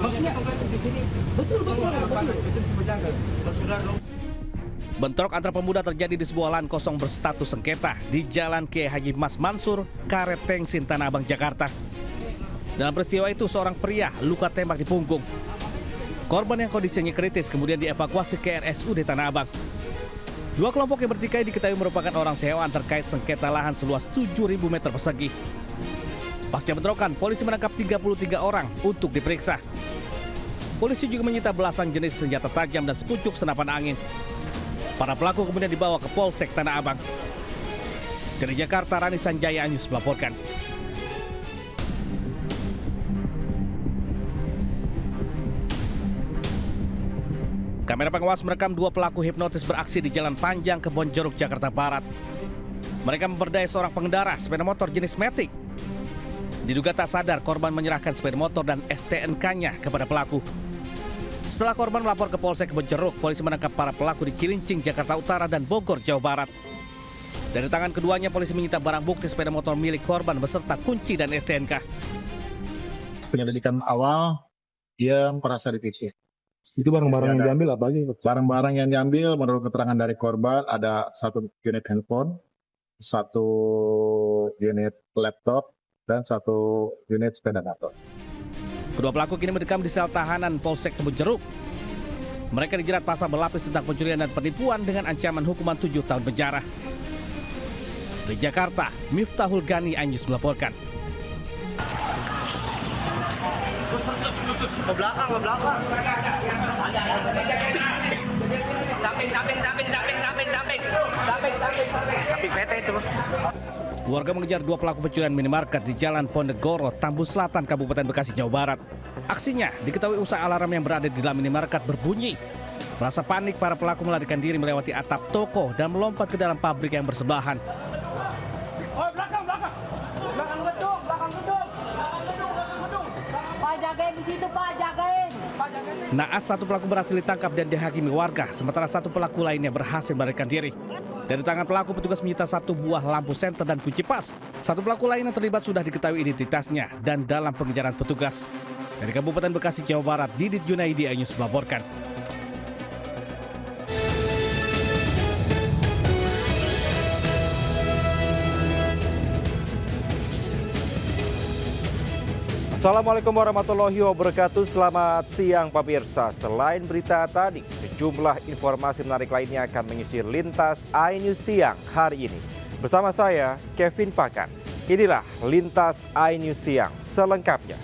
Maksudnya di sini. Betul. Bentrok antara pemuda terjadi di sebuah lahan kosong berstatus sengketa di Jalan Kiai Haji Mas Mansur, Karet Tengsin, Tanah Abang, Jakarta. Dalam peristiwa itu seorang pria luka tembak di punggung. Korban yang kondisinya kritis kemudian dievakuasi ke RSUD Tanah Abang. Dua kelompok yang bertikai diketahui merupakan orang sewaan terkait sengketa lahan seluas 7.000 meter persegi. Pasca bentrokan, polisi menangkap 33 orang untuk diperiksa. Polisi juga menyita belasan jenis senjata tajam dan sepucuk senapan angin. Para pelaku kemudian dibawa ke Polsek Tanah Abang. Dari Jakarta, Rani Sanjaya Anyus melaporkan. Kamera pengawas merekam dua pelaku hipnotis beraksi di Jalan Panjang Kebonjeruk, Jakarta Barat. Mereka memperdaya seorang pengendara sepeda motor jenis Matic. Diduga tak sadar, korban menyerahkan sepeda motor dan STNK-nya kepada pelaku. Setelah korban melapor ke Polsek Kebonjeruk, polisi menangkap para pelaku di Cilincing, Jakarta Utara dan Bogor, Jawa Barat. Dari tangan keduanya, polisi menyita barang bukti sepeda motor milik korban beserta kunci dan STNK. Penyelidikan awal, dia merasa dipikir. Itu barang-barang yang diambil apa aja? Barang-barang yang diambil menurut keterangan dari korban ada 1 unit handphone, 1 unit laptop, dan 1 unit sepeda motor. Kedua pelaku kini mendekam di sel tahanan Polsek Kebonjeruk. Mereka dijerat pasal berlapis tentang pencurian dan penipuan dengan ancaman hukuman 7 tahun penjara. Dari Jakarta, Miftahul Gani Anyus melaporkan. Ke belakang. Samping PT itu. Warga mengejar dua pelaku pencurian minimarket di Jalan Ponegoro, Tambun Selatan, Kabupaten Bekasi, Jawa Barat. Aksinya diketahui usai alarm yang berada di dalam minimarket berbunyi. Merasa panik, para pelaku melarikan diri melewati atap toko dan melompat ke dalam pabrik yang bersebelahan. Belakang gedung. Pak, jagain di situ, Pak, jagain. Naas, satu pelaku berhasil ditangkap dan dihakimi warga, sementara satu pelaku lainnya berhasil melarikan diri. Dari tangan pelaku, petugas menyita 1 buah lampu senter dan kunci pas. Satu pelaku lain yang terlibat sudah diketahui identitasnya dan dalam pengejaran petugas. Dari Kabupaten Bekasi, Jawa Barat, Didit Junaidi Anyus melaporkan. Assalamualaikum warahmatullahi wabarakatuh. Selamat siang pemirsa. Selain berita tadi, sejumlah informasi menarik lainnya akan mengisi Lintas iNews Siang hari ini. Bersama saya, Kevin Pakan. Inilah Lintas iNews Siang selengkapnya.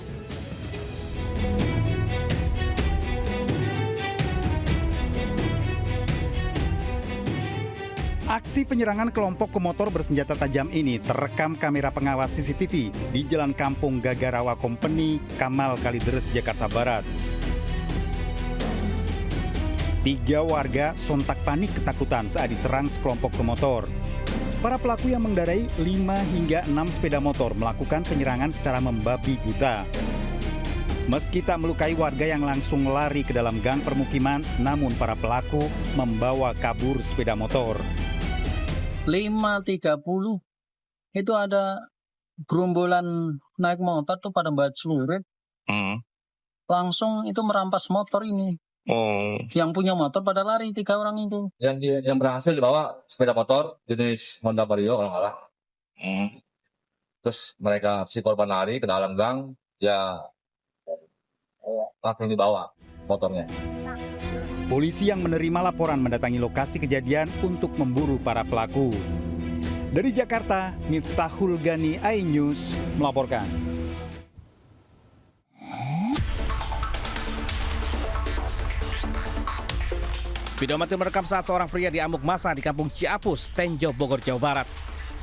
Aksi penyerangan kelompok pemotor bersenjata tajam ini terekam kamera pengawas CCTV di Jalan Kampung Gagarawa Company, Kamal Kalideres, Jakarta Barat. 3 warga sontak panik ketakutan saat diserang sekelompok pemotor. Para pelaku yang mengendarai 5 hingga 6 sepeda motor melakukan penyerangan secara membabi buta. Meski tak melukai warga yang langsung lari ke dalam gang permukiman, namun para pelaku membawa kabur sepeda motor. 5.30 itu ada gerombolan naik motor tuh pada buat celurit. Langsung itu merampas motor ini. Yang punya motor pada lari 3 orang itu. Yang berhasil dibawa sepeda motor jenis Honda Vario kalau nggak salah. Terus mereka si korban lari ke dalam gang, ya langsung dibawa motornya. Polisi yang menerima laporan mendatangi lokasi kejadian untuk memburu para pelaku. Dari Jakarta, Miftahul Gani iNews melaporkan. Video amatir merekam saat seorang pria diamuk massa di Kampung Ciapus, Tenjo, Bogor, Jawa Barat.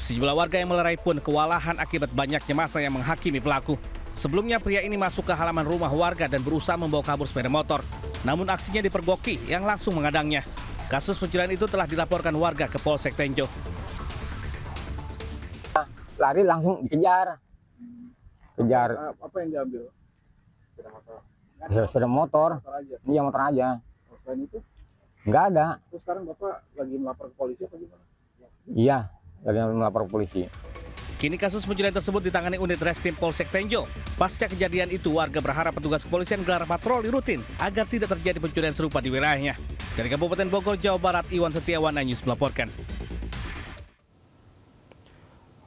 Sejumlah warga yang melerai pun kewalahan akibat banyaknya massa yang menghakimi pelaku. Sebelumnya pria ini masuk ke halaman rumah warga dan berusaha membawa kabur sepeda motor. Namun aksinya dipergoki yang langsung mengadangnya. Kasus pencurian itu telah dilaporkan warga ke Polsek Tenjo. Lari langsung dikejar. Apa yang diambil? Sepeda motor. Iya, motor aja. Selain itu? Nggak ada. Terus sekarang Bapak lagi melapor ke polisi apa gimana? Iya, lagi melapor ke polisi. Kini kasus pencurian tersebut ditangani unit Reskrim Polsek Tenjo. Pasca kejadian itu, warga berharap petugas kepolisian gelar patroli rutin agar tidak terjadi pencurian serupa di wilayahnya. Dari Kabupaten Bogor, Jawa Barat, Iwan Setiawan, iNews melaporkan.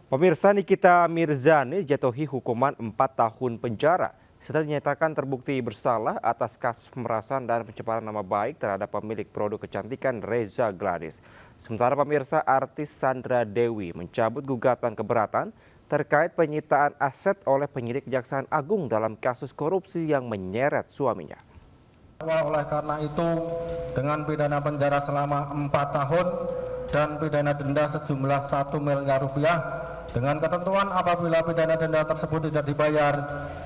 Pemirsa, Nikita Mirzani dijatuhi hukuman 4 tahun penjara setelah dinyatakan terbukti bersalah atas kasus pemerasan dan pencemaran nama baik terhadap pemilik produk kecantikan Reza Gladys. Sementara pemirsa, artis Sandra Dewi mencabut gugatan keberatan terkait penyitaan aset oleh penyidik Kejaksaan Agung dalam kasus korupsi yang menyeret suaminya. Oleh karena itu, dengan pidana penjara selama 4 tahun dan pidana denda sejumlah 1 miliar rupiah, dengan ketentuan apabila pidana denda tersebut tidak dibayar,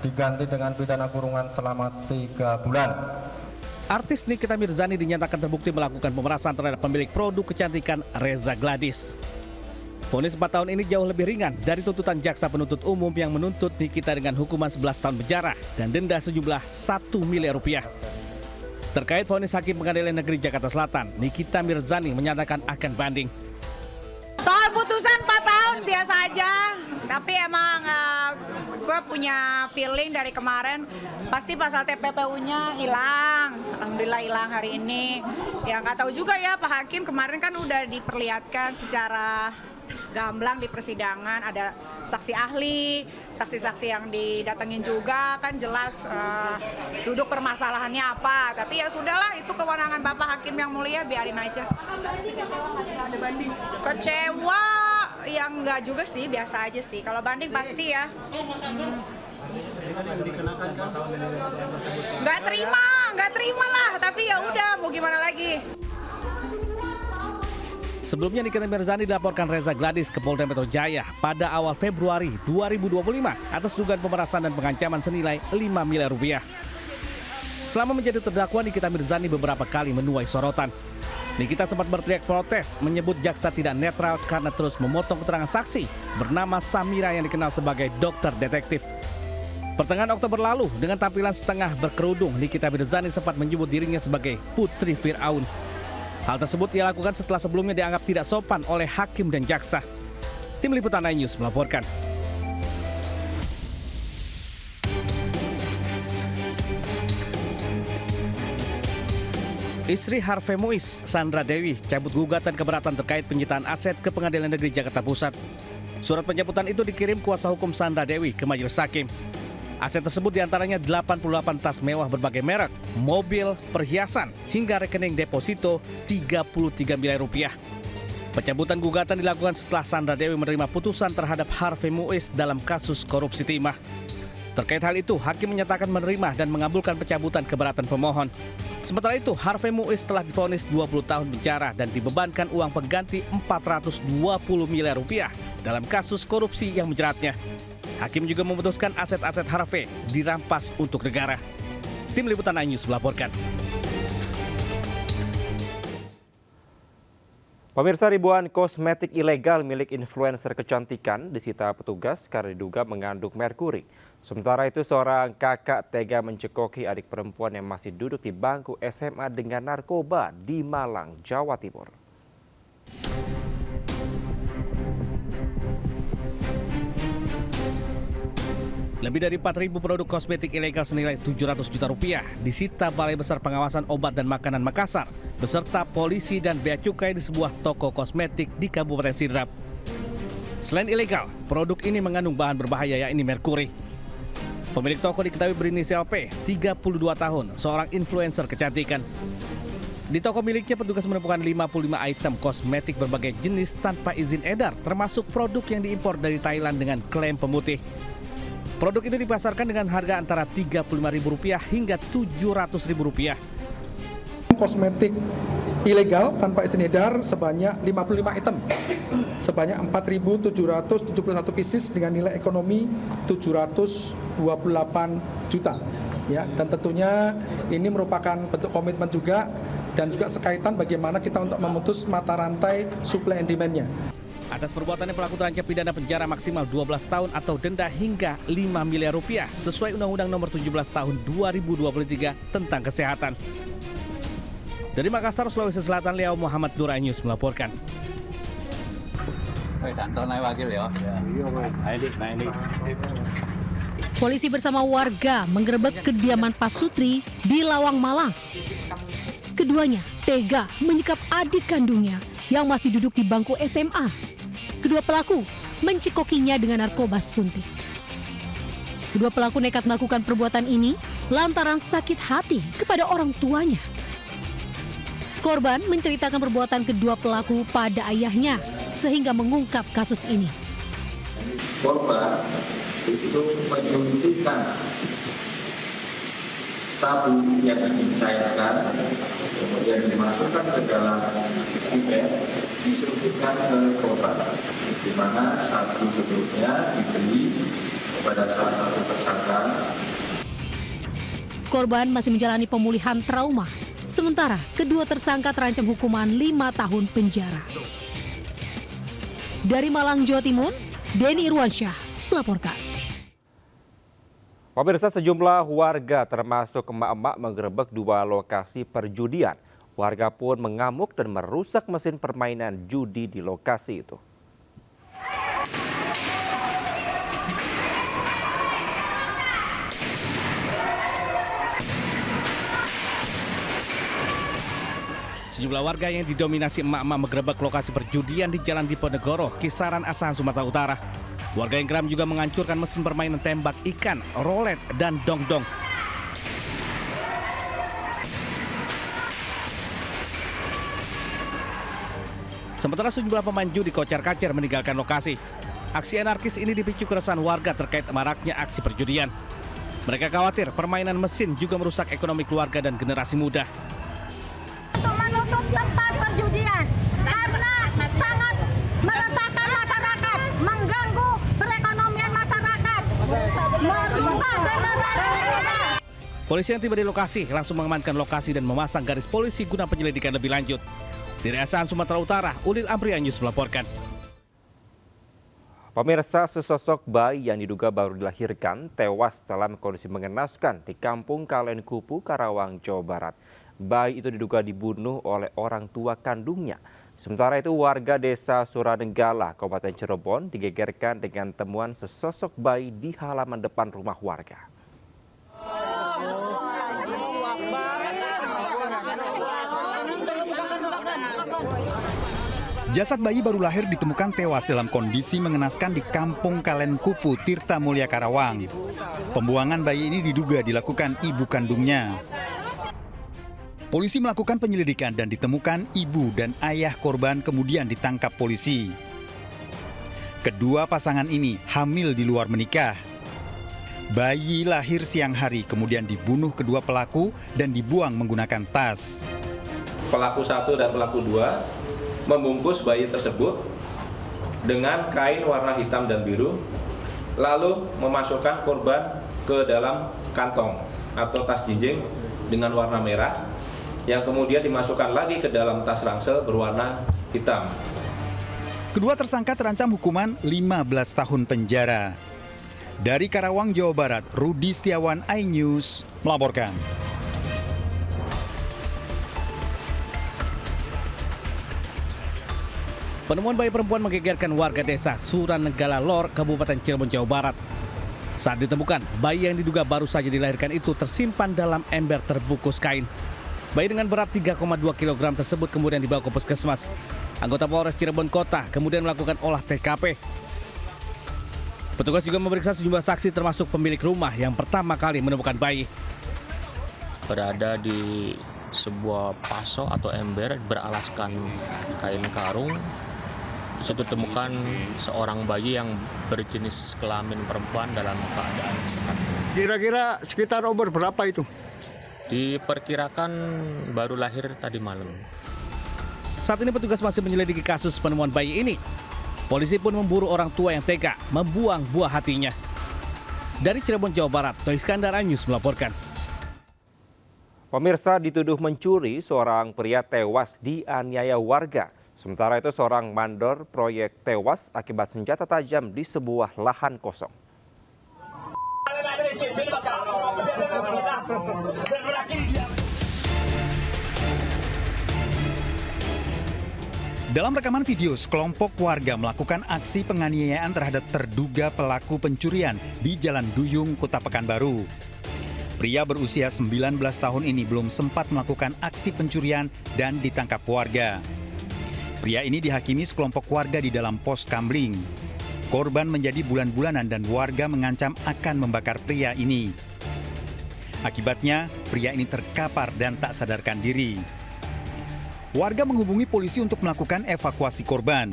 diganti dengan pidana kurungan selama 3 bulan. Artis Nikita Mirzani dinyatakan terbukti melakukan pemerasan terhadap pemilik produk kecantikan Reza Gladys. Vonis 4 tahun ini jauh lebih ringan dari tuntutan jaksa penuntut umum yang menuntut Nikita dengan hukuman 11 tahun penjara dan denda sejumlah 1 miliar rupiah. Terkait vonis Hakim Pengadilan Negeri Jakarta Selatan, Nikita Mirzani menyatakan akan banding. Soal putusan 4 tahun biasa aja, tapi emang gue punya feeling dari kemarin pasti pasal TPPU-nya hilang. Alhamdulillah hilang hari ini. Ya nggak tahu juga ya, Pak Hakim kemarin kan udah diperlihatkan secara gamblang di persidangan, ada saksi ahli, saksi-saksi yang didatengin juga, kan jelas duduk permasalahannya apa. Tapi ya sudahlah, itu kewenangan Bapak Hakim yang mulia, biarin aja. Ada banding? Kecewa, yang enggak juga sih, biasa aja sih. Kalau banding pasti ya. Nggak terima lah, tapi ya udah, mau gimana lagi. Sebelumnya Nikita Mirzani dilaporkan Reza Gladys ke Polda Metro Jaya pada awal Februari 2025 atas dugaan pemerasan dan pengancaman senilai 5 miliar rupiah. Selama menjadi terdakwa, Nikita Mirzani beberapa kali menuai sorotan. Nikita sempat berteriak protes, menyebut jaksa tidak netral karena terus memotong keterangan saksi bernama Samira yang dikenal sebagai dokter detektif. Pertengahan Oktober lalu, dengan tampilan setengah berkerudung, Nikita Mirzani sempat menyebut dirinya sebagai Putri Fir'aun. Hal tersebut ia lakukan setelah sebelumnya dianggap tidak sopan oleh hakim dan jaksa. Tim Liputan iNews melaporkan. Istri Harvey Muiz, Sandra Dewi, cabut gugatan keberatan terkait penyitaan aset ke Pengadilan Negeri Jakarta Pusat. Surat pencabutan itu dikirim kuasa hukum Sandra Dewi ke Majelis Hakim. Aset tersebut diantaranya 88 tas mewah berbagai merek, mobil, perhiasan, hingga rekening deposito 33 miliar rupiah. Pencabutan gugatan dilakukan setelah Sandra Dewi menerima putusan terhadap Harvey Muiz dalam kasus korupsi timah. Terkait hal itu, hakim menyatakan menerima dan mengabulkan pencabutan keberatan pemohon. Sementara itu, Harvey Muiz telah divonis 20 tahun penjara dan dibebankan uang pengganti 420 miliar rupiah dalam kasus korupsi yang menjeratnya. Hakim juga memutuskan aset-aset Harvey dirampas untuk negara. Tim Liputan iNews melaporkan. Pemirsa, ribuan kosmetik ilegal milik influencer kecantikan disita petugas karena diduga mengandung merkuri. Sementara itu, seorang kakak tega mencekoki adik perempuan yang masih duduk di bangku SMA dengan narkoba di Malang, Jawa Timur. Lebih dari 4.000 produk kosmetik ilegal senilai 700 juta rupiah disita Balai Besar Pengawasan Obat dan Makanan Makassar beserta polisi dan bea cukai di sebuah toko kosmetik di Kabupaten Sidrap. Selain ilegal, produk ini mengandung bahan berbahaya yakni merkuri. Pemilik toko diketahui berinisial P, 32 tahun, seorang influencer kecantikan. Di toko miliknya petugas menemukan 55 item kosmetik berbagai jenis tanpa izin edar, termasuk produk yang diimpor dari Thailand dengan klaim pemutih. Produk itu dipasarkan dengan harga antara Rp35.000 hingga Rp700.000. Kosmetik ilegal tanpa izin edar sebanyak 55 item, sebanyak 4.771 pieces dengan nilai ekonomi 728 juta. Ya, dan tentunya ini merupakan bentuk komitmen juga dan juga sekaitan bagaimana kita untuk memutus mata rantai supply and demand-nya. Atas perbuatannya pelaku terancam pidana penjara maksimal 12 tahun atau denda hingga 5 miliar rupiah sesuai Undang-Undang Nomor 17 Tahun 2023 tentang kesehatan. Dari Makassar, Sulawesi Selatan, Leo Muhammad Nur iNews melaporkan. Polisi bersama warga menggerebek kediaman Pak Sutri di Lawang, Malang. Keduanya tega menyikap adik kandungnya yang masih duduk di bangku SMA. Kedua pelaku mencekokinya dengan narkoba suntik. Kedua pelaku nekat melakukan perbuatan ini lantaran sakit hati kepada orang tuanya. Korban menceritakan perbuatan kedua pelaku pada ayahnya sehingga mengungkap kasus ini. Korban itu menyuntikkan sabu yang dicairkan, kemudian dimasukkan ke dalam pipet, disuntikkan ke korban, di mana sabu sebelumnya dibeli kepada salah satu tersangka. Korban masih menjalani pemulihan trauma, sementara kedua tersangka terancam hukuman 5 tahun penjara. Dari Malang, Jawa Timur, Denny Irwansyah melaporkan. Pemirsa, sejumlah warga termasuk emak-emak menggerebek 2 lokasi perjudian. Warga pun mengamuk dan merusak mesin permainan judi di lokasi itu. Sejumlah warga yang didominasi emak-emak menggerebek lokasi perjudian di Jalan Diponegoro, Kisaran, Asahan, Sumatera Utara. Warga yang geram juga menghancurkan mesin permainan tembak ikan, rolet, dan dongdong. Sementara sejumlah pemain judi kocar-kacir meninggalkan lokasi. Aksi anarkis ini dipicu keresahan warga terkait maraknya aksi perjudian. Mereka khawatir permainan mesin juga merusak ekonomi keluarga dan generasi muda. Untuk menutup tempat perjudian karena sangat meresahkan masyarakat, mengganggu perekonomian masyarakat, merusak generasi muda. Polisi yang tiba di lokasi langsung mengamankan lokasi dan memasang garis polisi guna penyelidikan lebih lanjut. Dari Asahan, Sumatera Utara, Ulil Amrianius melaporkan. Pemirsa, sesosok bayi yang diduga baru dilahirkan tewas dalam kondisi mengenaskan di Kampung Kalenkupu, Karawang, Jawa Barat. Bayi itu diduga dibunuh oleh orang tua kandungnya. Sementara itu warga desa Suranenggala, Kabupaten Cirebon digegerkan dengan temuan sesosok bayi di halaman depan rumah warga. Jasad bayi baru lahir ditemukan tewas dalam kondisi mengenaskan di Kampung Kalenkupu, Tirta Mulia, Karawang. Pembuangan bayi ini diduga dilakukan ibu kandungnya. Polisi melakukan penyelidikan dan ditemukan ibu dan ayah korban kemudian ditangkap polisi. Kedua pasangan ini hamil di luar menikah. Bayi lahir siang hari kemudian dibunuh kedua pelaku dan dibuang menggunakan tas. Pelaku 1 dan pelaku 2 membungkus bayi tersebut dengan kain warna hitam dan biru, lalu memasukkan korban ke dalam kantong atau tas jinjing dengan warna merah, yang kemudian dimasukkan lagi ke dalam tas ransel berwarna hitam. Kedua tersangka terancam hukuman 15 tahun penjara. Dari Karawang, Jawa Barat, Rudi Setiawan, iNews melaporkan. Penemuan bayi perempuan menggegerkan warga desa Suranenggala Lor, Kabupaten Cirebon, Jawa Barat. Saat ditemukan, bayi yang diduga baru saja dilahirkan itu tersimpan dalam ember terbungkus kain. Bayi dengan berat 3,2 kg tersebut kemudian dibawa ke puskesmas. Anggota Polres Cirebon Kota kemudian melakukan olah TKP. Petugas juga memeriksa sejumlah saksi termasuk pemilik rumah yang pertama kali menemukan bayi. Berada di sebuah paso atau ember beralaskan kain karung. Di situ ditemukan seorang bayi yang berjenis kelamin perempuan dalam keadaan sehat. Kira-kira sekitar umur berapa itu? Diperkirakan baru lahir tadi malam. Saat ini petugas masih menyelidiki kasus penemuan bayi ini. Polisi pun memburu orang tua yang tega membuang buah hatinya. Dari Cirebon, Jawa Barat, Toh Iskandar, iNews melaporkan. Pemirsa, dituduh mencuri, seorang pria tewas dianiaya warga. Sementara itu seorang mandor proyek tewas akibat senjata tajam di sebuah lahan kosong. Dalam rekaman video, sekelompok warga melakukan aksi penganiayaan terhadap terduga pelaku pencurian di Jalan Duyung, Kota Pekanbaru. Pria berusia 19 tahun ini belum sempat melakukan aksi pencurian dan ditangkap warga. Pria ini dihakimi sekelompok warga di dalam pos Kambling. Korban menjadi bulan-bulanan dan warga mengancam akan membakar pria ini. Akibatnya, pria ini terkapar dan tak sadarkan diri. Warga menghubungi polisi untuk melakukan evakuasi korban.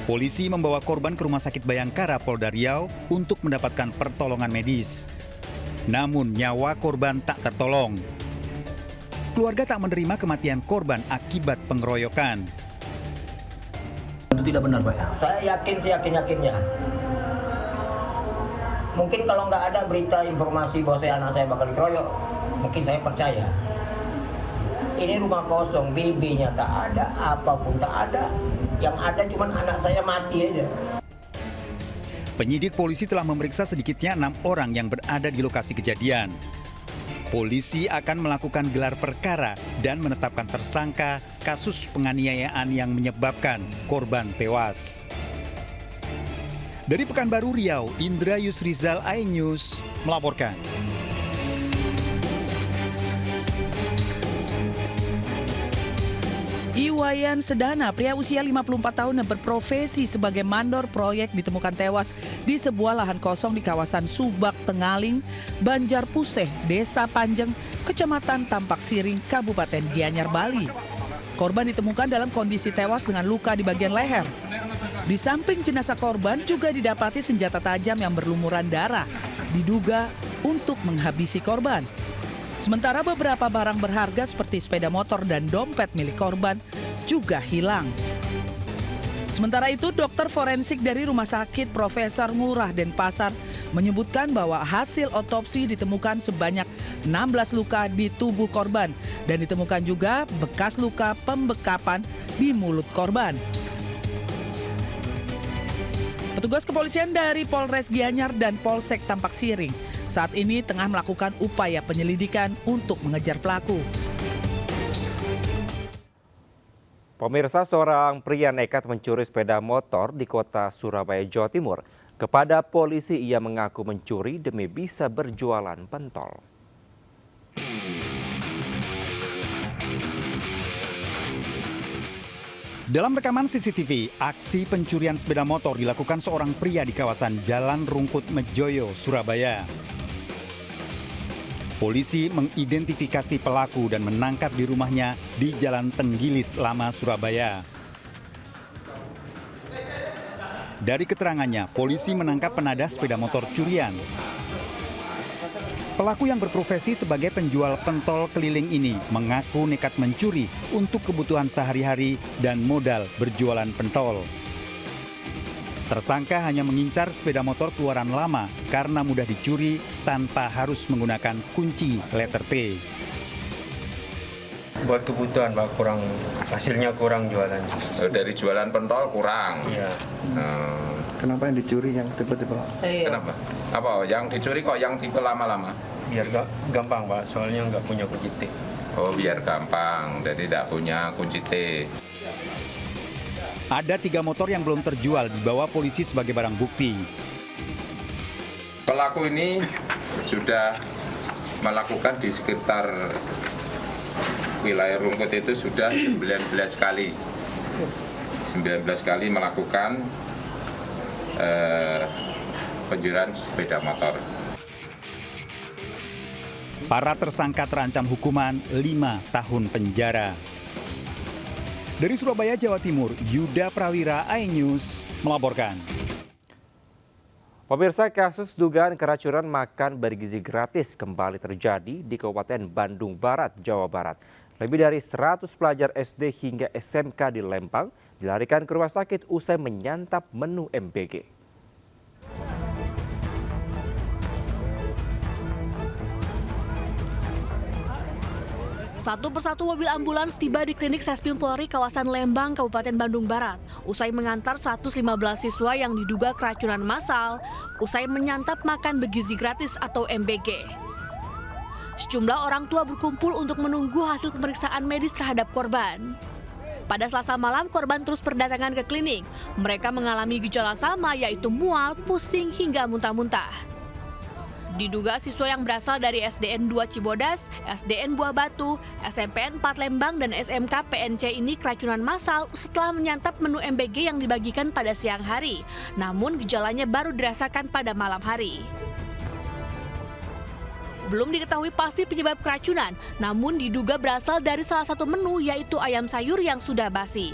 Polisi membawa korban ke Rumah Sakit Bayangkara Polda Riau untuk mendapatkan pertolongan medis. Namun nyawa korban tak tertolong. Keluarga tak menerima kematian korban akibat pengeroyokan. Itu tidak benar, Pak ya? Saya yakin seyakin-yakinnya. Mungkin kalau nggak ada berita informasi bahwa anak saya bakal dikeroyok, mungkin saya percaya. Ini rumah kosong, BB-nya tak ada, apapun tak ada. Yang ada cuma anak saya mati aja. Penyidik polisi telah memeriksa sedikitnya 6 orang yang berada di lokasi kejadian. Polisi akan melakukan gelar perkara dan menetapkan tersangka kasus penganiayaan yang menyebabkan korban tewas. Dari Pekanbaru Riau, Indra Yusrizal, iNews melaporkan. Iwayan Sedana, pria usia 54 tahun yang berprofesi sebagai mandor proyek ditemukan tewas di sebuah lahan kosong di kawasan Subak Tengaling, Banjarpuseh, Desa Panjeng, Kecamatan Tampak Siring, Kabupaten Gianyar, Bali. Korban ditemukan dalam kondisi tewas dengan luka di bagian leher. Di samping jenazah korban juga didapati senjata tajam yang berlumuran darah, diduga untuk menghabisi korban. Sementara beberapa barang berharga seperti sepeda motor dan dompet milik korban juga hilang. Sementara itu, dokter forensik dari Rumah Sakit Profesor Ngurah Denpasar menyebutkan bahwa hasil otopsi ditemukan sebanyak 16 luka di tubuh korban dan ditemukan juga bekas luka pembekapan di mulut korban. Petugas kepolisian dari Polres Gianyar dan Polsek Tampak Siring saat ini tengah melakukan upaya penyelidikan untuk mengejar pelaku. Pemirsa, seorang pria nekat mencuri sepeda motor di kota Surabaya, Jawa Timur. Kepada polisi, ia mengaku mencuri demi bisa berjualan pentol. Dalam rekaman CCTV, aksi pencurian sepeda motor dilakukan seorang pria di kawasan Jalan Rungkut Mejoyo, Surabaya. Polisi mengidentifikasi pelaku dan menangkap di rumahnya di Jalan Tenggilis Lama, Surabaya. Dari keterangannya, polisi menangkap penadah sepeda motor curian. Pelaku yang berprofesi sebagai penjual pentol keliling ini mengaku nekat mencuri untuk kebutuhan sehari-hari dan modal berjualan pentol. Tersangka hanya mengincar sepeda motor keluaran lama karena mudah dicuri tanpa harus menggunakan kunci letter T. Buat kebutuhan, Pak, hasilnya kurang jualan. Dari jualan pentol kurang? Iya. Kenapa yang dicuri yang tipe-tipe? Kenapa? Apa yang dicuri kok yang tipe lama-lama? Biar gampang, Pak, soalnya nggak punya kunci T. Oh, biar gampang, jadi tidak punya kunci T. Ada 3 motor yang belum terjual dibawa polisi sebagai barang bukti. Pelaku ini sudah melakukan di sekitar wilayah Rungkut itu sudah 19 kali. 19 kali melakukan pencurian sepeda motor. Para tersangka terancam hukuman 5 tahun penjara. Dari Surabaya, Jawa Timur, Yuda Prawira, iNews melaporkan. Pemirsa, kasus dugaan keracunan makan bergizi gratis kembali terjadi di Kabupaten Bandung Barat, Jawa Barat. Lebih dari 100 pelajar SD hingga SMK di Lembang dilarikan ke rumah sakit usai menyantap menu MBG. Satu persatu mobil ambulans tiba di klinik Sespim Polri kawasan Lembang, Kabupaten Bandung Barat. Usai mengantar 115 siswa yang diduga keracunan massal, usai menyantap makan bergizi gratis atau MBG. Sejumlah orang tua berkumpul untuk menunggu hasil pemeriksaan medis terhadap korban. Pada Selasa malam, korban terus berdatangan ke klinik. Mereka mengalami gejala sama, yaitu mual, pusing, hingga muntah-muntah. Diduga siswa yang berasal dari SDN 2 Cibodas, SDN Buah Batu, SMPN 4 Lembang, dan SMK PNC ini keracunan massal setelah menyantap menu MBG yang dibagikan pada siang hari. Namun gejalanya baru dirasakan pada malam hari. Belum diketahui pasti penyebab keracunan, namun diduga berasal dari salah satu menu, yaitu ayam sayur yang sudah basi.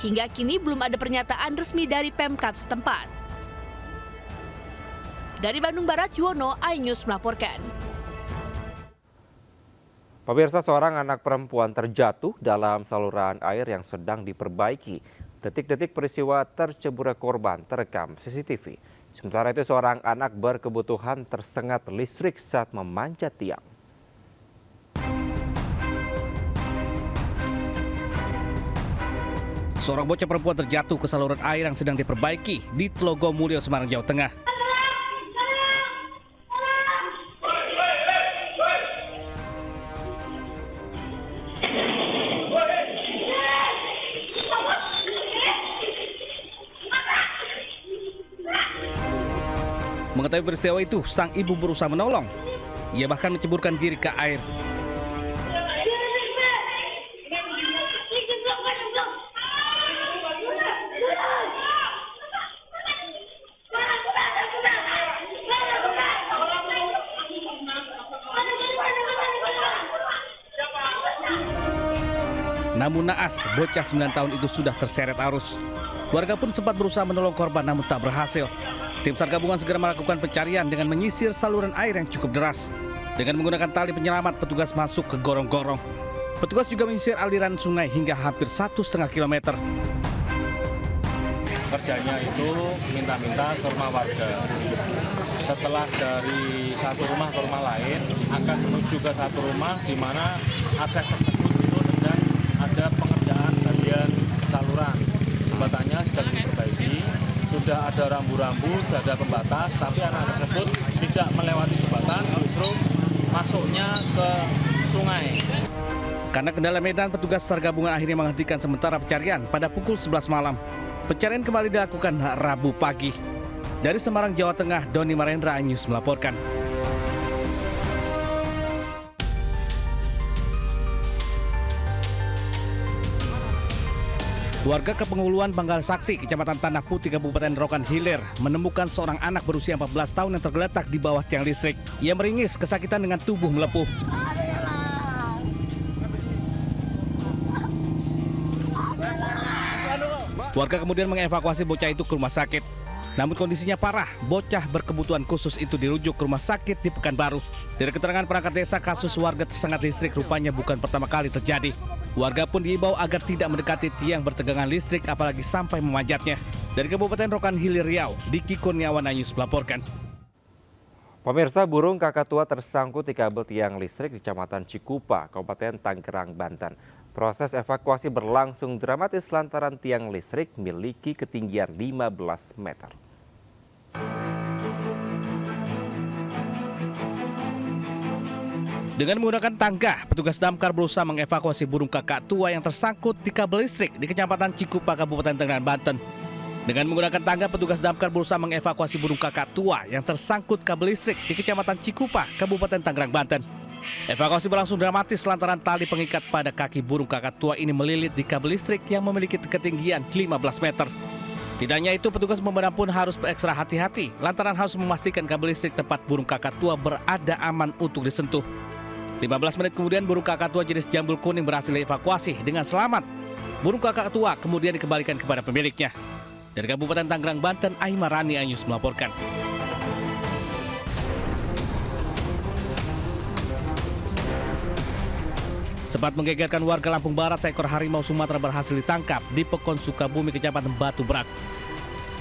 Hingga kini belum ada pernyataan resmi dari Pemkab setempat. Dari Bandung Barat, Yuwono, iNews melaporkan. Pemirsa, seorang anak perempuan terjatuh dalam saluran air yang sedang diperbaiki. Detik-detik peristiwa terceburnya korban terekam CCTV. Sementara itu seorang anak berkebutuhan tersengat listrik saat memanjat tiang. Seorang bocah perempuan terjatuh ke saluran air yang sedang diperbaiki di Tlogomulyo, Semarang, Jawa Tengah. Mengetahui peristiwa itu, sang ibu berusaha menolong. Ia bahkan menceburkan diri ke air. Namun naas, bocah 9 tahun itu sudah terseret arus. Warga pun sempat berusaha menolong korban namun tak berhasil. Tim SAR gabungan segera melakukan pencarian dengan menyisir saluran air yang cukup deras. Dengan menggunakan tali penyelamat, petugas masuk ke gorong-gorong. Petugas juga menyisir aliran sungai hingga hampir 1,5 kilometer. Kerjanya itu minta-minta ke rumah warga. Setelah dari satu rumah ke rumah lain, akan menuju ke satu rumah di mana akses tersebut itu sedang ada pengerjaan bagian saluran. Jembatannya sedang diperbaiki. Sudah ada rambu-rambu, sudah ada pembatas, tapi anak tersebut tidak melewati jembatan, justru masuknya ke sungai. Karena kendala medan, petugas SAR gabungan akhirnya menghentikan sementara pencarian pada pukul 11 malam. Pencarian kembali dilakukan Rabu pagi. Dari Semarang, Jawa Tengah, Doni Marendra, iNews melaporkan. Warga Kepenguluan Banggal Sakti, Kecamatan Tanah Putih, Kabupaten Rokan Hilir, menemukan seorang anak berusia 14 tahun yang tergeletak di bawah tiang listrik. Ia meringis kesakitan dengan tubuh melepuh. Warga kemudian mengevakuasi bocah itu ke rumah sakit. Namun kondisinya parah, bocah berkebutuhan khusus itu dirujuk ke rumah sakit di Pekanbaru. Dari keterangan perangkat desa, kasus warga tersengat listrik rupanya bukan pertama kali terjadi. Warga pun diimbau agar tidak mendekati tiang bertegangan listrik apalagi sampai memanjatnya. Dari Kabupaten Rokan Hilir, Riau, Diki Kurniawan, iNews melaporkan. Pemirsa, burung kakatua tersangkut di kabel tiang listrik di Kecamatan Cikupa, Kabupaten Tangerang, Banten. Proses evakuasi berlangsung dramatis lantaran tiang listrik memiliki ketinggian 15 meter. Dengan menggunakan tangga, petugas damkar berusaha mengevakuasi burung kakak tua yang tersangkut di kabel listrik di Kecamatan Cikupa, Kabupaten Tangerang, Banten. Dengan menggunakan tangga, petugas damkar berusaha mengevakuasi burung kakak tua yang tersangkut kabel listrik di Kecamatan Cikupa, Kabupaten Tangerang, Banten. Evakuasi berlangsung dramatis lantaran tali pengikat pada kaki burung kakak tua ini melilit di kabel listrik yang memiliki ketinggian 15 meter. Tidak hanya itu, petugas pemadam pun harus ekstra hati-hati lantaran harus memastikan kabel listrik tempat burung kakak tua berada aman untuk disentuh. 15 menit kemudian burung kakak tua jenis jambul kuning berhasil dievakuasi dengan selamat. Burung kakak tua kemudian dikembalikan kepada pemiliknya. Dari Kabupaten Tangerang, Banten, Aimar Rani, iNews melaporkan. Sempat menggegerkan warga Lampung Barat, seekor harimau Sumatera berhasil ditangkap di Pekon Sukabumi, Kecamatan Batu Berak.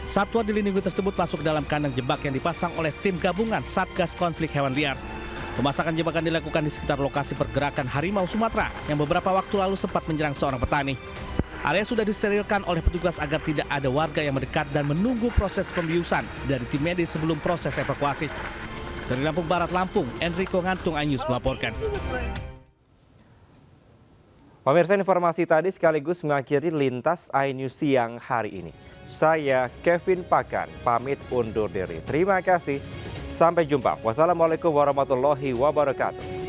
Satwa dilindungi tersebut masuk dalam kandang jebak yang dipasang oleh tim gabungan Satgas Konflik Hewan Liar. Pemasangan jebakan dilakukan di sekitar lokasi pergerakan harimau Sumatera yang beberapa waktu lalu sempat menyerang seorang petani. Area sudah disterilkan oleh petugas agar tidak ada warga yang mendekat dan menunggu proses pembiusan dari tim medis sebelum proses evakuasi. Dari Lampung Barat, Lampung, Enrico Ngantung, iNews melaporkan. Pemirsa, informasi tadi sekaligus mengakhiri Lintas iNews siang hari ini. Saya Kevin Pakan, pamit undur diri. Terima kasih. Sampai jumpa. Wassalamualaikum warahmatullahi wabarakatuh.